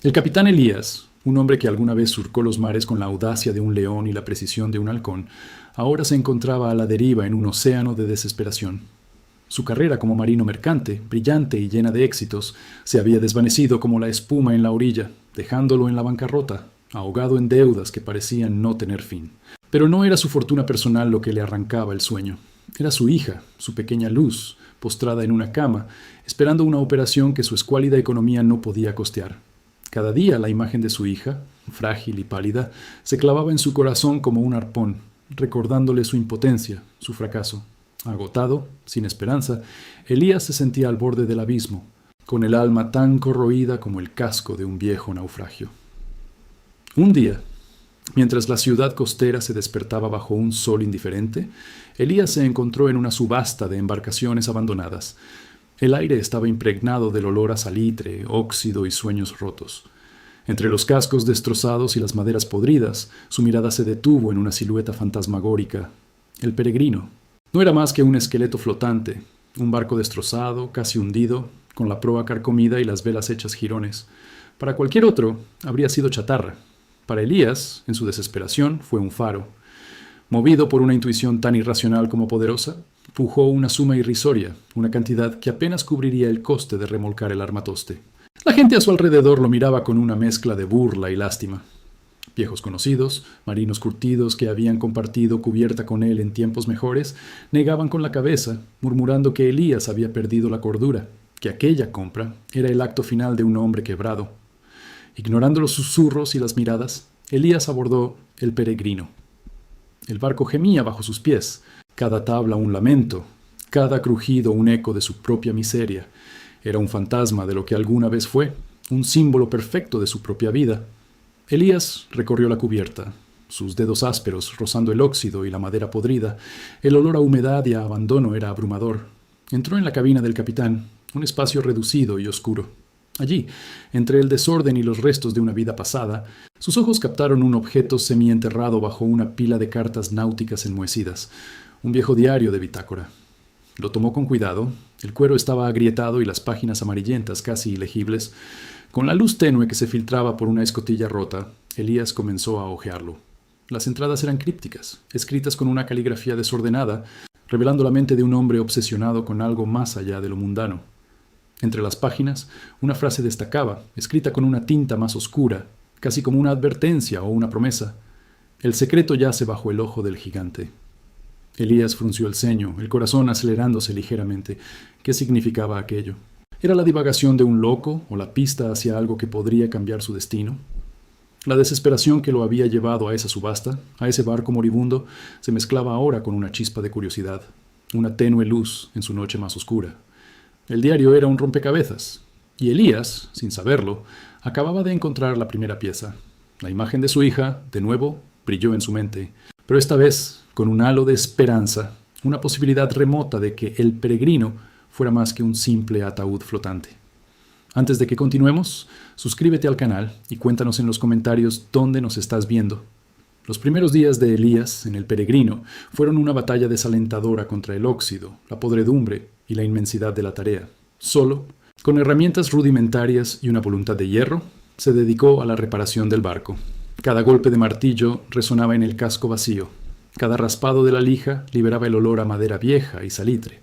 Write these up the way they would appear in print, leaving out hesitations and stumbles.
El capitán Elías, un hombre que alguna vez surcó los mares con la audacia de un león y la precisión de un halcón, ahora se encontraba a la deriva en un océano de desesperación. Su carrera como marino mercante, brillante y llena de éxitos, se había desvanecido como la espuma en la orilla, dejándolo en la bancarrota, ahogado en deudas que parecían no tener fin. Pero no era su fortuna personal lo que le arrancaba el sueño. Era su hija, su pequeña Luz, postrada en una cama, esperando una operación que su escuálida economía no podía costear. Cada día la imagen de su hija, frágil y pálida, se clavaba en su corazón como un arpón, recordándole su impotencia, su fracaso. Agotado, sin esperanza, Elías se sentía al borde del abismo, con el alma tan corroída como el casco de un viejo naufragio. Un día, mientras la ciudad costera se despertaba bajo un sol indiferente, Elías se encontró en una subasta de embarcaciones abandonadas. El aire estaba impregnado del olor a salitre, óxido y sueños rotos. Entre los cascos destrozados y las maderas podridas, su mirada se detuvo en una silueta fantasmagórica. El peregrino. No era más que un esqueleto flotante, un barco destrozado, casi hundido, con la proa carcomida y las velas hechas jirones. Para cualquier otro, habría sido chatarra. Para Elías, en su desesperación, fue un faro. Movido por una intuición tan irracional como poderosa, pujó una suma irrisoria, una cantidad que apenas cubriría el coste de remolcar el armatoste. La gente a su alrededor lo miraba con una mezcla de burla y lástima. Viejos conocidos, marinos curtidos que habían compartido cubierta con él en tiempos mejores, negaban con la cabeza, murmurando que Elías había perdido la cordura, que aquella compra era el acto final de un hombre quebrado. Ignorando los susurros y las miradas, Elías abordó el peregrino. El barco gemía bajo sus pies, cada tabla un lamento, cada crujido un eco de su propia miseria. Era un fantasma de lo que alguna vez fue, un símbolo perfecto de su propia vida. Elías recorrió la cubierta, sus dedos ásperos rozando el óxido y la madera podrida. El olor a humedad y a abandono era abrumador. Entró en la cabina del capitán, un espacio reducido y oscuro. Allí, entre el desorden y los restos de una vida pasada, sus ojos captaron un objeto semienterrado bajo una pila de cartas náuticas enmohecidas, un viejo diario de bitácora. Lo tomó con cuidado, el cuero estaba agrietado y las páginas amarillentas, casi ilegibles. Con la luz tenue que se filtraba por una escotilla rota, Elías comenzó a hojearlo. Las entradas eran crípticas, escritas con una caligrafía desordenada, revelando la mente de un hombre obsesionado con algo más allá de lo mundano. Entre las páginas, una frase destacaba, escrita con una tinta más oscura, casi como una advertencia o una promesa. El secreto yace bajo el ojo del gigante. Elías frunció el ceño, el corazón acelerándose ligeramente. ¿Qué significaba aquello? ¿Era la divagación de un loco o la pista hacia algo que podría cambiar su destino? La desesperación que lo había llevado a esa subasta, a ese barco moribundo, se mezclaba ahora con una chispa de curiosidad, una tenue luz en su noche más oscura. El diario era un rompecabezas, y Elías, sin saberlo, acababa de encontrar la primera pieza. La imagen de su hija, de nuevo, brilló en su mente, pero esta vez con un halo de esperanza, una posibilidad remota de que el peregrino fuera más que un simple ataúd flotante. Antes de que continuemos, suscríbete al canal y cuéntanos en los comentarios dónde nos estás viendo. Los primeros días de Elías en el peregrino fueron una batalla desalentadora contra el óxido, la podredumbre y la inmensidad de la tarea. Solo, con herramientas rudimentarias y una voluntad de hierro, se dedicó a la reparación del barco. Cada golpe de martillo resonaba en el casco vacío. Cada raspado de la lija liberaba el olor a madera vieja y salitre.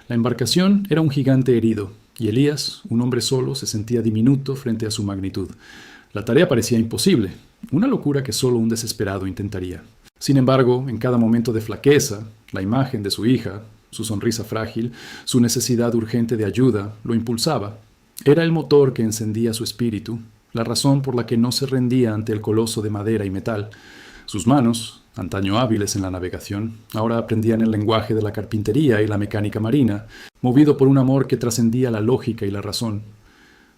La embarcación era un gigante herido, y Elías, un hombre solo, se sentía diminuto frente a su magnitud. La tarea parecía imposible, una locura que solo un desesperado intentaría. Sin embargo, en cada momento de flaqueza, la imagen de su hija, su sonrisa frágil, su necesidad urgente de ayuda, lo impulsaba. Era el motor que encendía su espíritu, la razón por la que no se rendía ante el coloso de madera y metal. Sus manos, antaño hábiles en la navegación, ahora aprendían el lenguaje de la carpintería y la mecánica marina, movido por un amor que trascendía la lógica y la razón.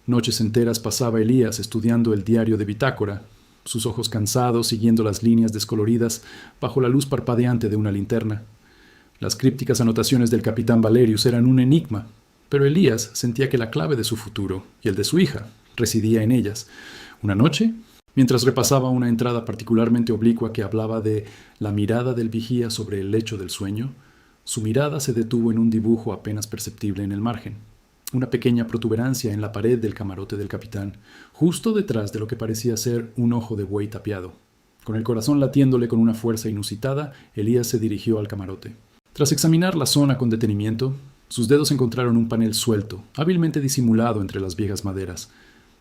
Noches enteras pasaba Elías estudiando el diario de bitácora, sus ojos cansados siguiendo las líneas descoloridas bajo la luz parpadeante de una linterna. Las crípticas anotaciones del capitán Valerius eran un enigma, pero Elías sentía que la clave de su futuro y el de su hija residía en ellas. Una noche, mientras repasaba una entrada particularmente oblicua que hablaba de la mirada del vigía sobre el lecho del sueño, su mirada se detuvo en un dibujo apenas perceptible en el margen. una pequeña protuberancia en la pared del camarote del capitán, justo detrás de lo que parecía ser un ojo de buey tapiado. Con el corazón latiéndole con una fuerza inusitada, Elías se dirigió al camarote. Tras examinar la zona con detenimiento, sus dedos encontraron un panel suelto, hábilmente disimulado entre las viejas maderas.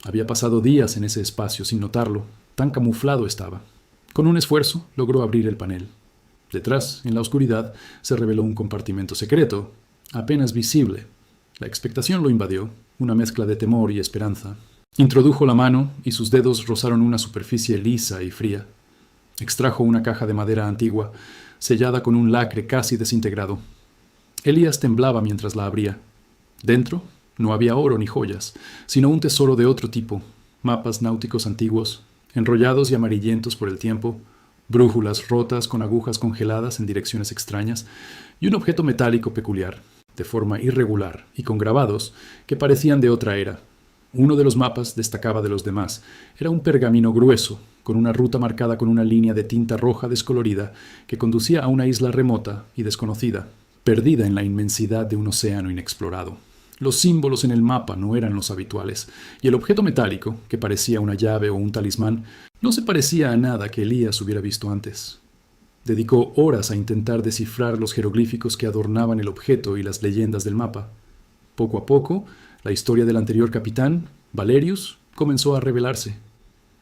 Había pasado días en ese espacio sin notarlo, tan camuflado estaba. Con un esfuerzo, logró abrir el panel. Detrás, en la oscuridad, se reveló un compartimento secreto, apenas visible. La expectación lo invadió, una mezcla de temor y esperanza. Introdujo la mano y sus dedos rozaron una superficie lisa y fría. Extrajo una caja de madera antigua, sellada con un lacre casi desintegrado. Elías temblaba mientras la abría. Dentro no había oro ni joyas, sino un tesoro de otro tipo, mapas náuticos antiguos, enrollados y amarillentos por el tiempo, brújulas rotas con agujas congeladas en direcciones extrañas, y un objeto metálico peculiar, de forma irregular y con grabados que parecían de otra era. Uno de los mapas destacaba de los demás. Era un pergamino grueso, con una ruta marcada con una línea de tinta roja descolorida que conducía a una isla remota y desconocida, perdida en la inmensidad de un océano inexplorado. Los símbolos en el mapa no eran los habituales, y el objeto metálico, que parecía una llave o un talismán, no se parecía a nada que Elías hubiera visto antes. Dedicó horas a intentar descifrar los jeroglíficos que adornaban el objeto y las leyendas del mapa. Poco a poco, la historia del anterior capitán, Valerius, comenzó a revelarse.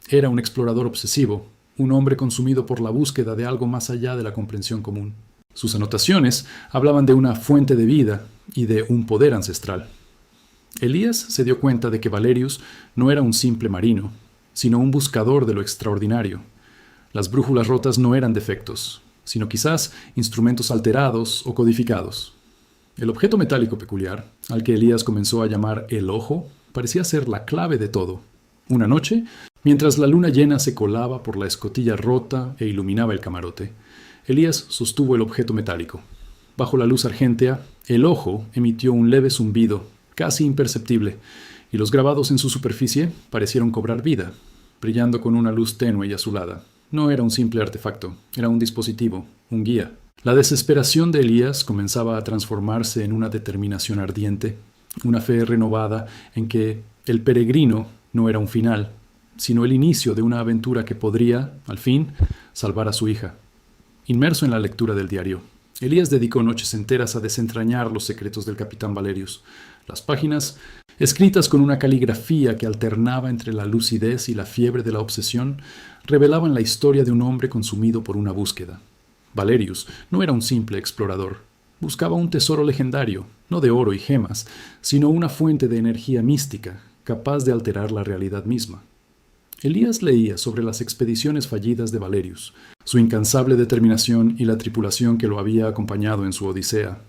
Era un explorador obsesivo, un hombre consumido por la búsqueda de algo más allá de la comprensión común. Sus anotaciones hablaban de una fuente de vida y de un poder ancestral. Elías se dio cuenta de que Valerius no era un simple marino, sino un buscador de lo extraordinario. Las brújulas rotas no eran defectos, sino quizás instrumentos alterados o codificados. El objeto metálico peculiar, al que Elías comenzó a llamar el ojo, parecía ser la clave de todo. Una noche, mientras la luna llena se colaba por la escotilla rota e iluminaba el camarote, Elías sostuvo el objeto metálico. Bajo la luz argéntea, el ojo emitió un leve zumbido, casi imperceptible, y los grabados en su superficie parecieron cobrar vida, brillando con una luz tenue y azulada. No era un simple artefacto, era un dispositivo, un guía. La desesperación de Elías comenzaba a transformarse en una determinación ardiente, una fe renovada en que el peregrino no era un final, sino el inicio de una aventura que podría, al fin, salvar a su hija. Inmerso en la lectura del diario, Elías dedicó noches enteras a desentrañar los secretos del capitán Valerius. Las páginas, escritas con una caligrafía que alternaba entre la lucidez y la fiebre de la obsesión, revelaban la historia de un hombre consumido por una búsqueda. Valerius no era un simple explorador. Buscaba un tesoro legendario, no de oro y gemas, sino una fuente de energía mística, capaz de alterar la realidad misma. Elías leía sobre las expediciones fallidas de Valerius, su incansable determinación y la tripulación que lo había acompañado en su odisea.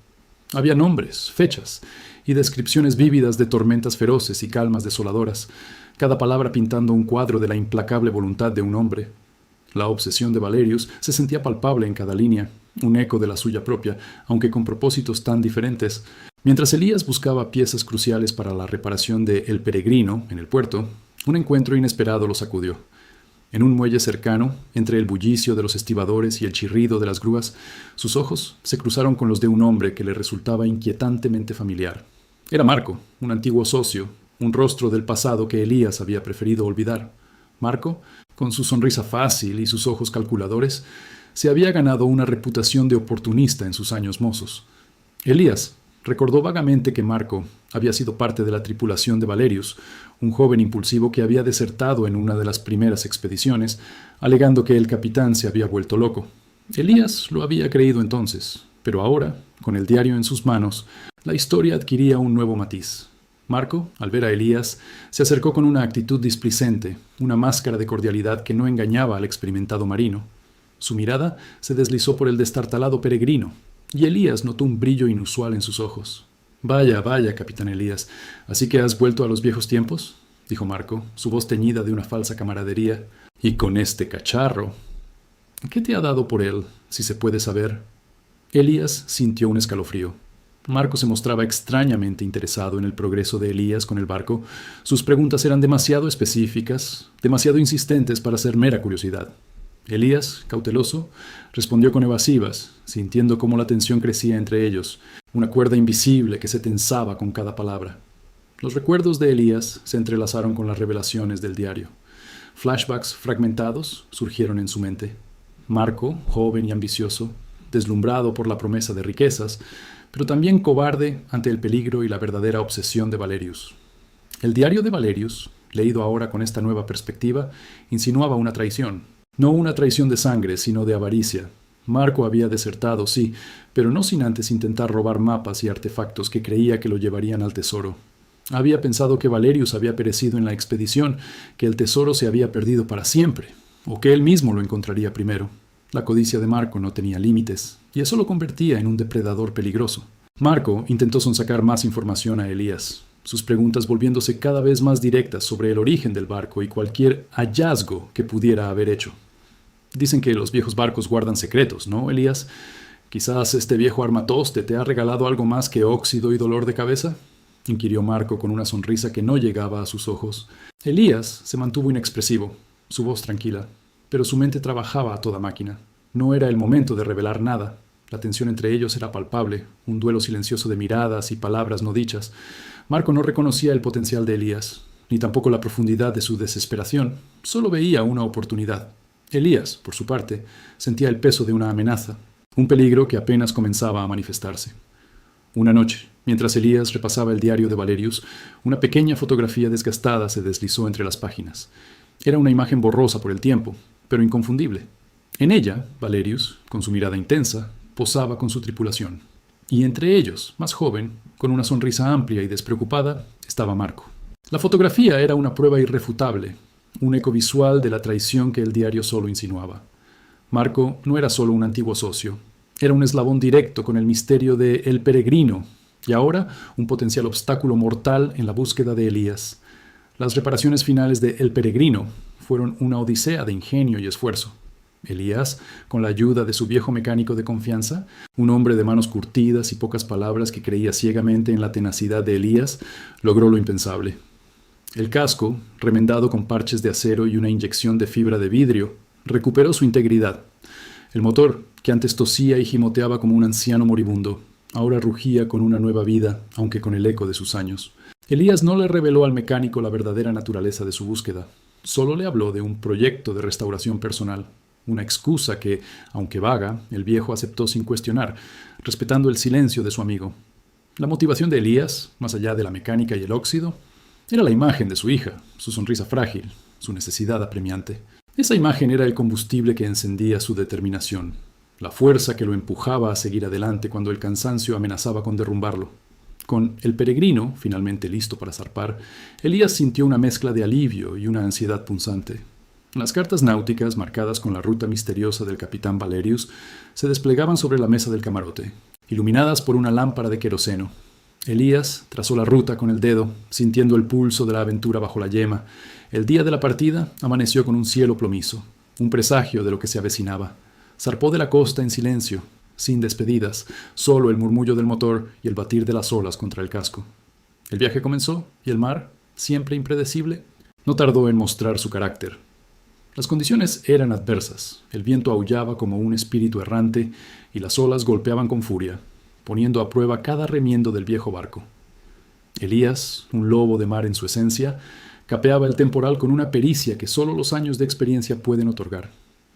Había nombres, fechas y descripciones vívidas de tormentas feroces y calmas desoladoras, cada palabra pintando un cuadro de la implacable voluntad de un hombre. La obsesión de Valerius se sentía palpable en cada línea, un eco de la suya propia, aunque con propósitos tan diferentes. Mientras Elías buscaba piezas cruciales para la reparación de El Peregrino en el puerto, un encuentro inesperado lo sacudió. En un muelle cercano, entre el bullicio de los estibadores y el chirrido de las grúas, sus ojos se cruzaron con los de un hombre que le resultaba inquietantemente familiar. Era Marco, un antiguo socio, un rostro del pasado que Elías había preferido olvidar. Marco, con su sonrisa fácil y sus ojos calculadores, se había ganado una reputación de oportunista en sus años mozos. Elías recordó vagamente que Marco había sido parte de la tripulación de Valerius, un joven impulsivo que había desertado en una de las primeras expediciones, alegando que el capitán se había vuelto loco. Elías lo había creído entonces, pero ahora, con el diario en sus manos, la historia adquiría un nuevo matiz. Marco, al ver a Elías, se acercó con una actitud displicente, una máscara de cordialidad que no engañaba al experimentado marino. Su mirada se deslizó por el destartalado peregrino, y Elías notó un brillo inusual en sus ojos. «Vaya, vaya, capitán Elías, ¿así que has vuelto a los viejos tiempos?», dijo Marco, su voz teñida de una falsa camaradería. «Y con este cacharro. ¿Qué te ha dado por él, si se puede saber?». Elías sintió un escalofrío. Marco se mostraba extrañamente interesado en el progreso de Elías con el barco. Sus preguntas eran demasiado específicas, demasiado insistentes para ser mera curiosidad. Elías, cauteloso, respondió con evasivas, sintiendo cómo la tensión crecía entre ellos, una cuerda invisible que se tensaba con cada palabra. Los recuerdos de Elías se entrelazaron con las revelaciones del diario. Flashbacks fragmentados surgieron en su mente. Marco, joven y ambicioso, deslumbrado por la promesa de riquezas, pero también cobarde ante el peligro y la verdadera obsesión de Valerius. El diario de Valerius, leído ahora con esta nueva perspectiva, insinuaba una traición. No una traición de sangre, sino de avaricia. Marco había desertado, sí, pero no sin antes intentar robar mapas y artefactos que creía que lo llevarían al tesoro. Había pensado que Valerius había perecido en la expedición, que el tesoro se había perdido para siempre, o que él mismo lo encontraría primero. La codicia de Marco no tenía límites, y eso lo convertía en un depredador peligroso. Marco intentó sonsacar más información a Elías, sus preguntas volviéndose cada vez más directas sobre el origen del barco y cualquier hallazgo que pudiera haber hecho. Dicen que los viejos barcos guardan secretos, ¿no, Elías? ¿Quizás este viejo armatoste te ha regalado algo más que óxido y dolor de cabeza?, inquirió Marco con una sonrisa que no llegaba a sus ojos. Elías se mantuvo inexpresivo, su voz tranquila, pero su mente trabajaba a toda máquina. No era el momento de revelar nada. La tensión entre ellos era palpable, un duelo silencioso de miradas y palabras no dichas. Marco no reconocía el potencial de Elías, ni tampoco la profundidad de su desesperación. Solo veía una oportunidad. Elías, por su parte, sentía el peso de una amenaza, un peligro que apenas comenzaba a manifestarse. Una noche, mientras Elías repasaba el diario de Valerius, una pequeña fotografía desgastada se deslizó entre las páginas. Era una imagen borrosa por el tiempo, pero inconfundible. En ella, Valerius, con su mirada intensa, posaba con su tripulación. Y entre ellos, más joven, con una sonrisa amplia y despreocupada, estaba Marco. La fotografía era una prueba irrefutable, un eco visual de la traición que el diario solo insinuaba. Marco no era solo un antiguo socio, era un eslabón directo con el misterio de El Peregrino, y ahora un potencial obstáculo mortal en la búsqueda de Elías. Las reparaciones finales de El Peregrino fueron una odisea de ingenio y esfuerzo. Elías, con la ayuda de su viejo mecánico de confianza, un hombre de manos curtidas y pocas palabras que creía ciegamente en la tenacidad de Elías, logró lo impensable. El casco, remendado con parches de acero y una inyección de fibra de vidrio, recuperó su integridad. El motor, que antes tosía y gimoteaba como un anciano moribundo, ahora rugía con una nueva vida, aunque con el eco de sus años. Elías no le reveló al mecánico la verdadera naturaleza de su búsqueda. Solo le habló de un proyecto de restauración personal, una excusa que, aunque vaga, el viejo aceptó sin cuestionar, respetando el silencio de su amigo. La motivación de Elías, más allá de la mecánica y el óxido, era la imagen de su hija, su sonrisa frágil, su necesidad apremiante. Esa imagen era el combustible que encendía su determinación, la fuerza que lo empujaba a seguir adelante cuando el cansancio amenazaba con derrumbarlo. Con El Peregrino, finalmente listo para zarpar, Elías sintió una mezcla de alivio y una ansiedad punzante. Las cartas náuticas, marcadas con la ruta misteriosa del capitán Valerius, se desplegaban sobre la mesa del camarote, iluminadas por una lámpara de queroseno. Elías trazó la ruta con el dedo, sintiendo el pulso de la aventura bajo la yema. El día de la partida amaneció con un cielo plomizo, un presagio de lo que se avecinaba. Zarpó de la costa en silencio, sin despedidas, solo el murmullo del motor y el batir de las olas contra el casco. El viaje comenzó y el mar, siempre impredecible, no tardó en mostrar su carácter. Las condiciones eran adversas, el viento aullaba como un espíritu errante y las olas golpeaban con furia, poniendo a prueba cada remiendo del viejo barco. Elías, un lobo de mar en su esencia, capeaba el temporal con una pericia que solo los años de experiencia pueden otorgar.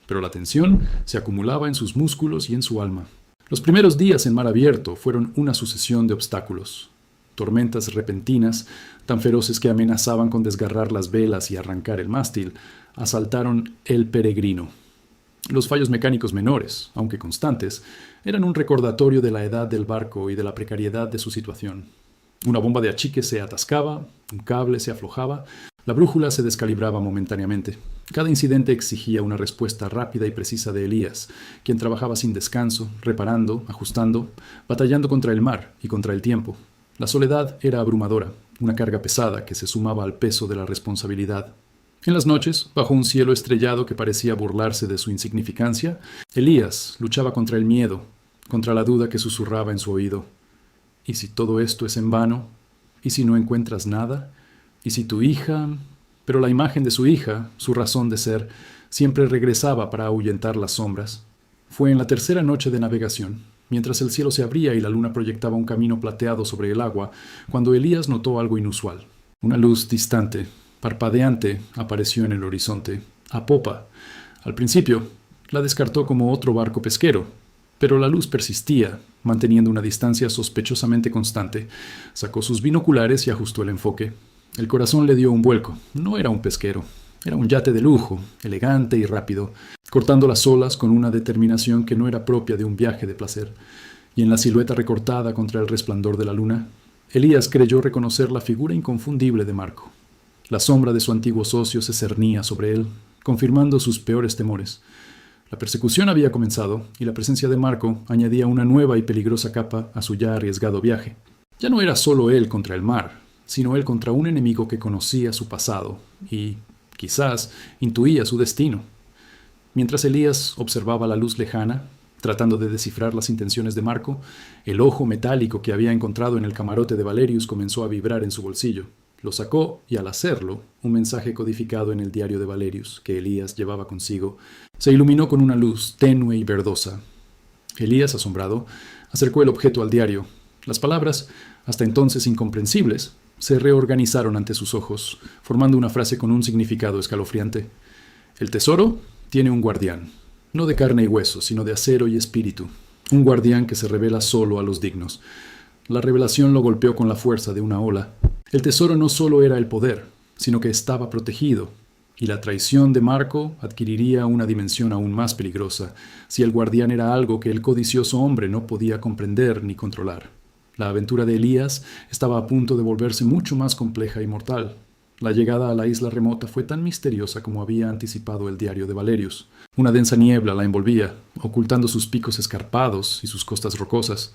Pero la tensión se acumulaba en sus músculos y en su alma. Los primeros días en mar abierto fueron una sucesión de obstáculos. Tormentas repentinas, tan feroces que amenazaban con desgarrar las velas y arrancar el mástil, asaltaron El Peregrino. Los fallos mecánicos menores, aunque constantes, eran un recordatorio de la edad del barco y de la precariedad de su situación. Una bomba de achique se atascaba, un cable se aflojaba, la brújula se descalibraba momentáneamente. Cada incidente exigía una respuesta rápida y precisa de Elías, quien trabajaba sin descanso, reparando, ajustando, batallando contra el mar y contra el tiempo. La soledad era abrumadora, una carga pesada que se sumaba al peso de la responsabilidad. En las noches, bajo un cielo estrellado que parecía burlarse de su insignificancia, Elías luchaba contra el miedo, contra la duda que susurraba en su oído. ¿Y si todo esto es en vano? ¿Y si no encuentras nada? ¿Y si tu hija...? Pero la imagen de su hija, su razón de ser, siempre regresaba para ahuyentar las sombras. Fue en la tercera noche de navegación, mientras el cielo se abría y la luna proyectaba un camino plateado sobre el agua, cuando Elías notó algo inusual. Una luz distante, parpadeante, apareció en el horizonte, a popa. Al principio, la descartó como otro barco pesquero, pero la luz persistía, manteniendo una distancia sospechosamente constante. Sacó sus binoculares y ajustó el enfoque. El corazón le dio un vuelco. No era un pesquero. Era un yate de lujo, elegante y rápido, cortando las olas con una determinación que no era propia de un viaje de placer. Y en la silueta recortada contra el resplandor de la luna, Elías creyó reconocer la figura inconfundible de Marco. La sombra de su antiguo socio se cernía sobre él, confirmando sus peores temores. La persecución había comenzado, y la presencia de Marco añadía una nueva y peligrosa capa a su ya arriesgado viaje. Ya no era solo él contra el mar, sino él contra un enemigo que conocía su pasado y, quizás, intuía su destino. Mientras Elías observaba la luz lejana, tratando de descifrar las intenciones de Marco, el ojo metálico que había encontrado en el camarote de Valerius comenzó a vibrar en su bolsillo. Lo sacó y, al hacerlo, un mensaje codificado en el diario de Valerius, que Elías llevaba consigo, se iluminó con una luz tenue y verdosa. Elías, asombrado, acercó el objeto al diario. Las palabras, hasta entonces incomprensibles, se reorganizaron ante sus ojos, formando una frase con un significado escalofriante. El tesoro tiene un guardián, no de carne y hueso, sino de acero y espíritu. Un guardián que se revela solo a los dignos. La revelación lo golpeó con la fuerza de una ola. El tesoro no solo era el poder, sino que estaba protegido, y la traición de Marco adquiriría una dimensión aún más peligrosa si el guardián era algo que el codicioso hombre no podía comprender ni controlar. La aventura de Elías estaba a punto de volverse mucho más compleja y mortal. La llegada a la isla remota fue tan misteriosa como había anticipado el diario de Valerius. Una densa niebla la envolvía, ocultando sus picos escarpados y sus costas rocosas.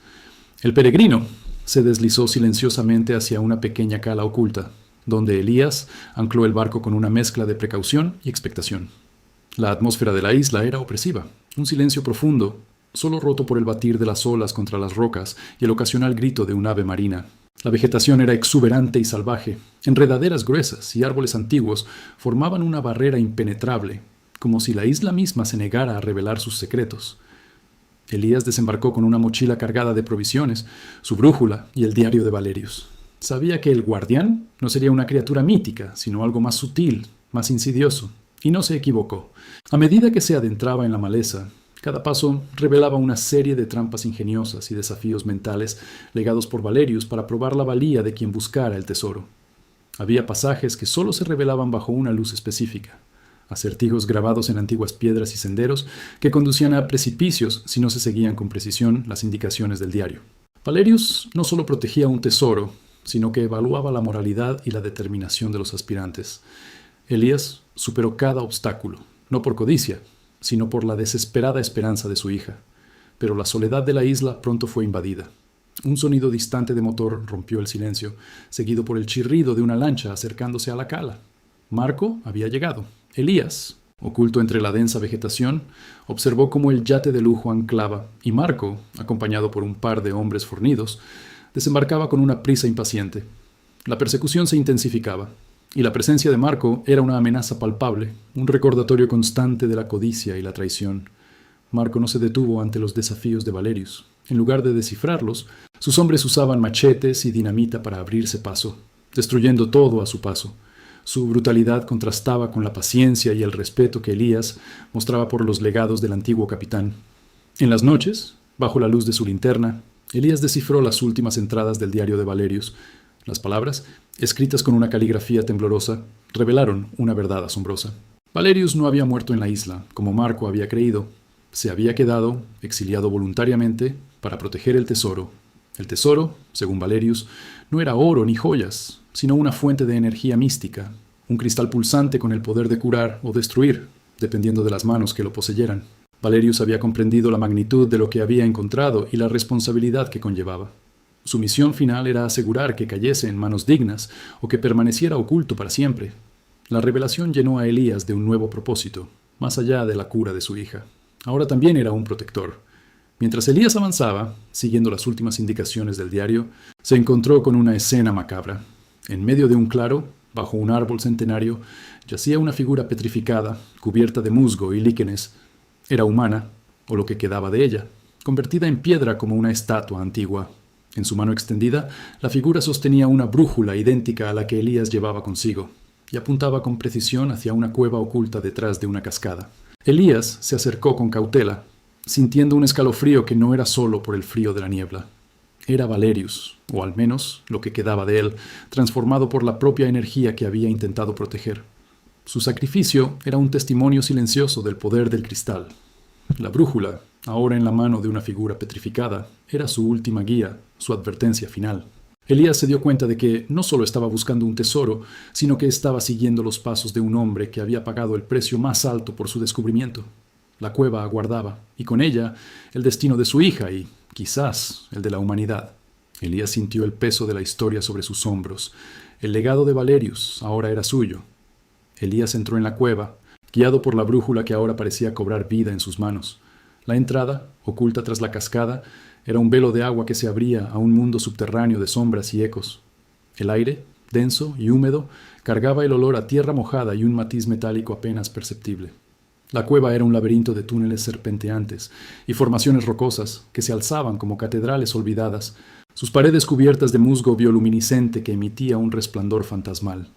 El peregrino se deslizó silenciosamente hacia una pequeña cala oculta, donde Elías ancló el barco con una mezcla de precaución y expectación. La atmósfera de la isla era opresiva, un silencio profundo, solo roto por el batir de las olas contra las rocas y el ocasional grito de un ave marina. La vegetación era exuberante y salvaje. Enredaderas gruesas y árboles antiguos formaban una barrera impenetrable, como si la isla misma se negara a revelar sus secretos. Elías desembarcó con una mochila cargada de provisiones, su brújula y el diario de Valerius. Sabía que el guardián no sería una criatura mítica, sino algo más sutil, más insidioso, y no se equivocó. A medida que se adentraba en la maleza, cada paso revelaba una serie de trampas ingeniosas y desafíos mentales legados por Valerius para probar la valía de quien buscara el tesoro. Había pasajes que solo se revelaban bajo una luz específica, acertijos grabados en antiguas piedras y senderos que conducían a precipicios si no se seguían con precisión las indicaciones del diario. Valerius no solo protegía un tesoro, sino que evaluaba la moralidad y la determinación de los aspirantes. Elías superó cada obstáculo, no por codicia, sino por la desesperada esperanza de su hija. Pero la soledad de la isla pronto fue invadida. Un sonido distante de motor rompió el silencio, seguido por el chirrido de una lancha acercándose a la cala. Marco había llegado. Elías, oculto entre la densa vegetación, observó cómo el yate de lujo anclaba y Marco, acompañado por un par de hombres fornidos, desembarcaba con una prisa impaciente. La persecución se intensificaba, y la presencia de Marco era una amenaza palpable, un recordatorio constante de la codicia y la traición. Marco no se detuvo ante los desafíos de Valerius. En lugar de descifrarlos, sus hombres usaban machetes y dinamita para abrirse paso, destruyendo todo a su paso. Su brutalidad contrastaba con la paciencia y el respeto que Elías mostraba por los legados del antiguo capitán. En las noches, bajo la luz de su linterna, Elías descifró las últimas entradas del diario de Valerius. Las palabras, escritas con una caligrafía temblorosa, revelaron una verdad asombrosa. Valerius no había muerto en la isla, como Marco había creído. Se había quedado, exiliado voluntariamente, para proteger el tesoro. El tesoro, según Valerius, no era oro ni joyas, sino una fuente de energía mística, un cristal pulsante con el poder de curar o destruir, dependiendo de las manos que lo poseyeran. Valerius había comprendido la magnitud de lo que había encontrado y la responsabilidad que conllevaba. Su misión final era asegurar que cayese en manos dignas o que permaneciera oculto para siempre. La revelación llenó a Elías de un nuevo propósito, más allá de la cura de su hija. Ahora también era un protector. Mientras Elías avanzaba, siguiendo las últimas indicaciones del diario, se encontró con una escena macabra. En medio de un claro, bajo un árbol centenario, yacía una figura petrificada, cubierta de musgo y líquenes. Era humana, o lo que quedaba de ella. convertida en piedra como una estatua antigua. En su mano extendida, la figura sostenía una brújula idéntica a la que Elías llevaba consigo, y apuntaba con precisión hacia una cueva oculta detrás de una cascada. Elías se acercó con cautela, sintiendo un escalofrío que no era solo por el frío de la niebla. Era Valerius, o al menos lo que quedaba de él, transformado por la propia energía que había intentado proteger. Su sacrificio era un testimonio silencioso del poder del cristal. La brújula, ahora en la mano de una figura petrificada, era su última guía, su advertencia final. Elías se dio cuenta de que no solo estaba buscando un tesoro, sino que estaba siguiendo los pasos de un hombre que había pagado el precio más alto por su descubrimiento. La cueva aguardaba, y con ella el destino de su hija y, quizás, el de la humanidad. Elías sintió el peso de la historia sobre sus hombros. El legado de Valerius ahora era suyo. Elías entró en la cueva, guiado por la brújula que ahora parecía cobrar vida en sus manos. La entrada, oculta tras la cascada, era un velo de agua que se abría a un mundo subterráneo de sombras y ecos. El aire, denso y húmedo, cargaba el olor a tierra mojada y un matiz metálico apenas perceptible. La cueva era un laberinto de túneles serpenteantes y formaciones rocosas que se alzaban como catedrales olvidadas, sus paredes cubiertas de musgo bioluminiscente que emitía un resplandor fantasmal.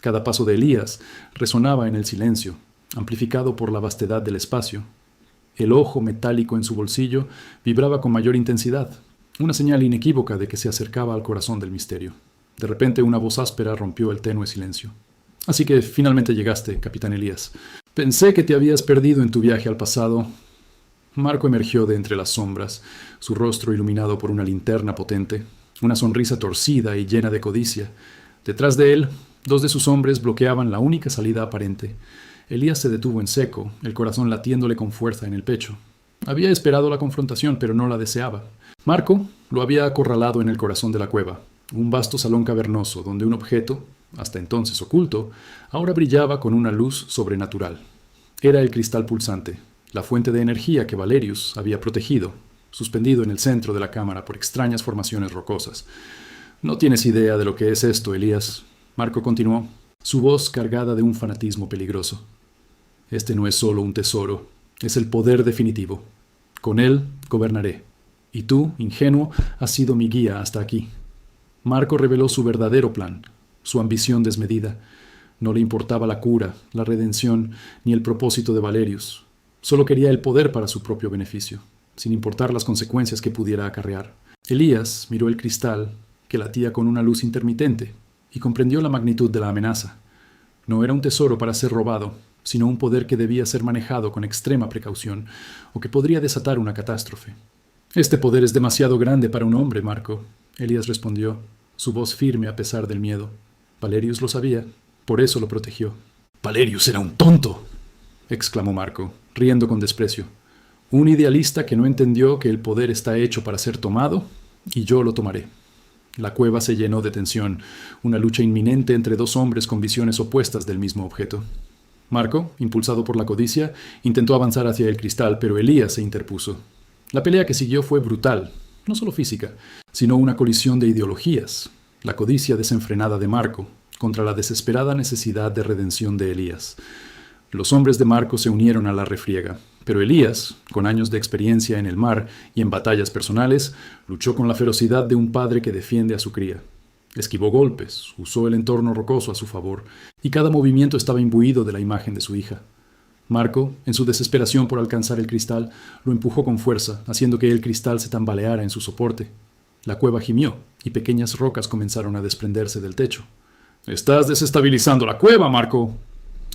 Cada paso de Elías resonaba en el silencio, amplificado por la vastedad del espacio. El ojo metálico en su bolsillo vibraba con mayor intensidad, una señal inequívoca de que se acercaba al corazón del misterio. De repente una voz áspera rompió el tenue silencio. «Así que finalmente llegaste, capitán Elías. Pensé que te habías perdido en tu viaje al pasado». Marco emergió de entre las sombras, su rostro iluminado por una linterna potente, una sonrisa torcida y llena de codicia. Detrás de él, 2 de sus hombres bloqueaban la única salida aparente. Elías se detuvo en seco, el corazón latiéndole con fuerza en el pecho. Había esperado la confrontación, pero no la deseaba. Marco lo había acorralado en el corazón de la cueva, un vasto salón cavernoso donde un objeto, hasta entonces oculto, ahora brillaba con una luz sobrenatural. Era el cristal pulsante, la fuente de energía que Valerius había protegido, suspendido en el centro de la cámara por extrañas formaciones rocosas. «No tienes idea de lo que es esto, Elías», Marco continuó, su voz cargada de un fanatismo peligroso. «Este no es solo un tesoro, es el poder definitivo. Con él gobernaré. Y tú, ingenuo, has sido mi guía hasta aquí». Marco reveló su verdadero plan, su ambición desmedida. No le importaba la cura, la redención, ni el propósito de Valerius. Solo quería el poder para su propio beneficio, sin importar las consecuencias que pudiera acarrear. Elías miró el cristal, que latía con una luz intermitente, y comprendió la magnitud de la amenaza. No era un tesoro para ser robado, sino un poder que debía ser manejado con extrema precaución, o que podría desatar una catástrofe. «Este poder es demasiado grande para un hombre, Marco», Elías respondió, su voz firme a pesar del miedo. Valerius lo sabía, por eso lo protegió. «Valerius era un tonto», exclamó Marco, riendo con desprecio. «Un idealista que no entendió que el poder está hecho para ser tomado, y yo lo tomaré». La cueva se llenó de tensión, una lucha inminente entre 2 hombres con visiones opuestas del mismo objeto. Marco, impulsado por la codicia, intentó avanzar hacia el cristal, pero Elías se interpuso. La pelea que siguió fue brutal, no solo física, sino una colisión de ideologías. La codicia desenfrenada de Marco contra la desesperada necesidad de redención de Elías. Los hombres de Marco se unieron a la refriega, pero Elías, con años de experiencia en el mar y en batallas personales, luchó con la ferocidad de un padre que defiende a su cría. Esquivó golpes, usó el entorno rocoso a su favor, y cada movimiento estaba imbuido de la imagen de su hija. Marco, en su desesperación por alcanzar el cristal, lo empujó con fuerza, haciendo que el cristal se tambaleara en su soporte. La cueva gimió, y pequeñas rocas comenzaron a desprenderse del techo. «¡Estás desestabilizando la cueva, Marco!»,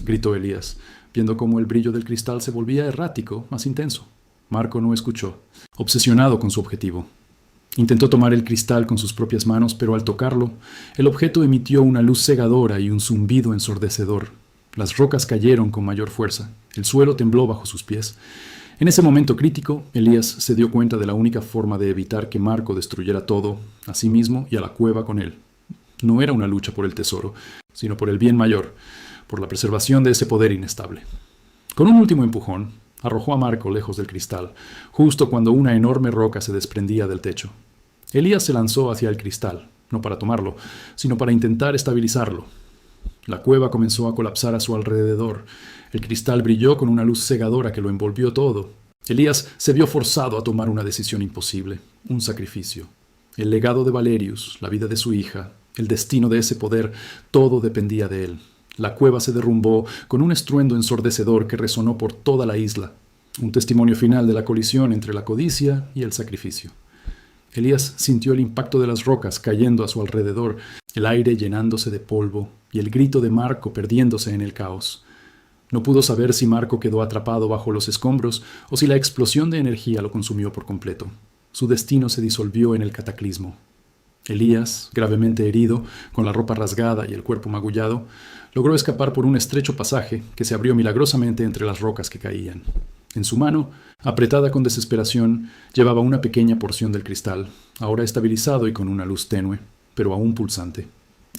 gritó Elías, viendo cómo el brillo del cristal se volvía errático, más intenso. Marco no escuchó, obsesionado con su objetivo. Intentó tomar el cristal con sus propias manos, pero al tocarlo, el objeto emitió una luz cegadora y un zumbido ensordecedor. Las rocas cayeron con mayor fuerza, el suelo tembló bajo sus pies. En ese momento crítico, Elías se dio cuenta de la única forma de evitar que Marco destruyera todo, a sí mismo y a la cueva con él. No era una lucha por el tesoro, sino por el bien mayor, por la preservación de ese poder inestable. Con un último empujón, arrojó a Marco lejos del cristal, justo cuando una enorme roca se desprendía del techo. Elías se lanzó hacia el cristal, no para tomarlo, sino para intentar estabilizarlo. La cueva comenzó a colapsar a su alrededor. El cristal brilló con una luz cegadora que lo envolvió todo. Elías se vio forzado a tomar una decisión imposible, un sacrificio. El legado de Valerius, la vida de su hija, el destino de ese poder, todo dependía de él. La cueva se derrumbó con un estruendo ensordecedor que resonó por toda la isla, un testimonio final de la colisión entre la codicia y el sacrificio. Elías sintió el impacto de las rocas cayendo a su alrededor, el aire llenándose de polvo y el grito de Marco perdiéndose en el caos. No pudo saber si Marco quedó atrapado bajo los escombros o si la explosión de energía lo consumió por completo. Su destino se disolvió en el cataclismo. Elías, gravemente herido, con la ropa rasgada y el cuerpo magullado, logró escapar por un estrecho pasaje que se abrió milagrosamente entre las rocas que caían. En su mano, apretada con desesperación, llevaba una pequeña porción del cristal, ahora estabilizado y con una luz tenue, pero aún pulsante.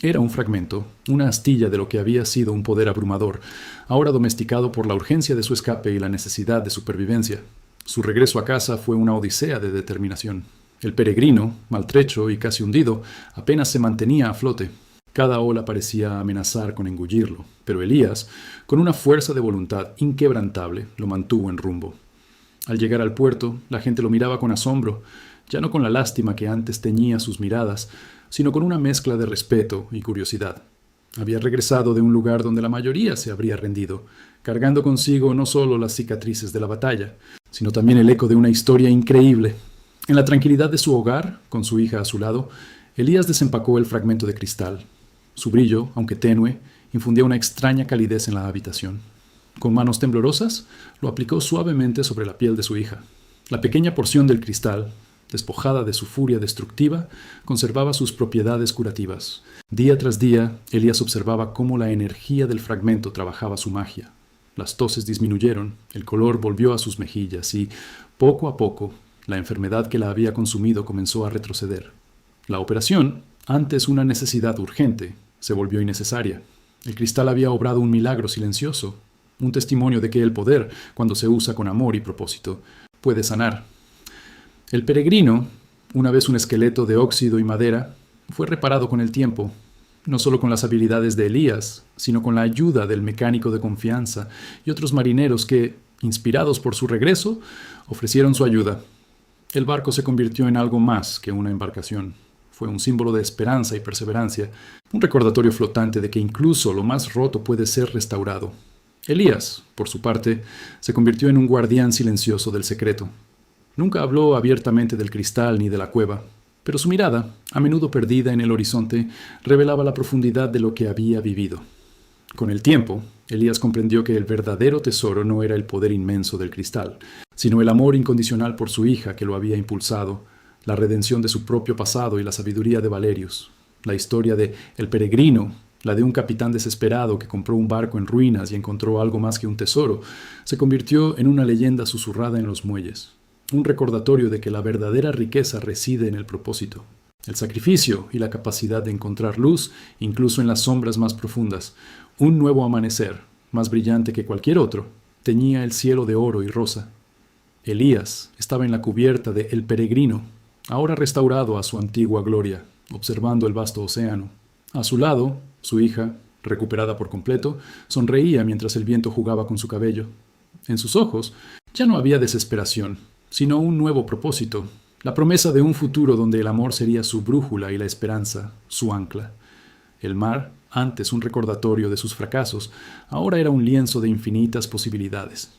Era un fragmento, una astilla de lo que había sido un poder abrumador, ahora domesticado por la urgencia de su escape y la necesidad de supervivencia. Su regreso a casa fue una odisea de determinación. El peregrino, maltrecho y casi hundido, apenas se mantenía a flote. Cada ola parecía amenazar con engullirlo, pero Elías, con una fuerza de voluntad inquebrantable, lo mantuvo en rumbo. Al llegar al puerto, la gente lo miraba con asombro, ya no con la lástima que antes teñía sus miradas, sino con una mezcla de respeto y curiosidad. Había regresado de un lugar donde la mayoría se habría rendido, cargando consigo no solo las cicatrices de la batalla, sino también el eco de una historia increíble. En la tranquilidad de su hogar, con su hija a su lado, Elías desempacó el fragmento de cristal. Su brillo, aunque tenue, infundía una extraña calidez en la habitación. Con manos temblorosas, lo aplicó suavemente sobre la piel de su hija. La pequeña porción del cristal, despojada de su furia destructiva, conservaba sus propiedades curativas. Día tras día, Elías observaba cómo la energía del fragmento trabajaba su magia. Las toses disminuyeron, el color volvió a sus mejillas y, poco a poco, la enfermedad que la había consumido comenzó a retroceder. La operación, antes una necesidad urgente, se volvió innecesaria. El cristal había obrado un milagro silencioso, un testimonio de que el poder, cuando se usa con amor y propósito, puede sanar. El peregrino, una vez un esqueleto de óxido y madera, fue reparado con el tiempo, no solo con las habilidades de Elías, sino con la ayuda del mecánico de confianza y otros marineros que, inspirados por su regreso, ofrecieron su ayuda. El barco se convirtió en algo más que una embarcación. Fue un símbolo de esperanza y perseverancia, un recordatorio flotante de que incluso lo más roto puede ser restaurado. Elías, por su parte, se convirtió en un guardián silencioso del secreto. Nunca habló abiertamente del cristal ni de la cueva, pero su mirada, a menudo perdida en el horizonte, revelaba la profundidad de lo que había vivido. Con el tiempo, Elías comprendió que el verdadero tesoro no era el poder inmenso del cristal, sino el amor incondicional por su hija que lo había impulsado, la redención de su propio pasado y la sabiduría de Valerius. La historia de El Peregrino, la de un capitán desesperado que compró un barco en ruinas y encontró algo más que un tesoro, se convirtió en una leyenda susurrada en los muelles. Un recordatorio de que la verdadera riqueza reside en el propósito, el sacrificio y la capacidad de encontrar luz incluso en las sombras más profundas. Un nuevo amanecer, más brillante que cualquier otro, teñía el cielo de oro y rosa. Elías estaba en la cubierta de El Peregrino, ahora restaurado a su antigua gloria, observando el vasto océano. A su lado, su hija, recuperada por completo, sonreía mientras el viento jugaba con su cabello. En sus ojos ya no había desesperación, sino un nuevo propósito, la promesa de un futuro donde el amor sería su brújula y la esperanza su ancla. El mar, antes un recordatorio de sus fracasos, ahora era un lienzo de infinitas posibilidades.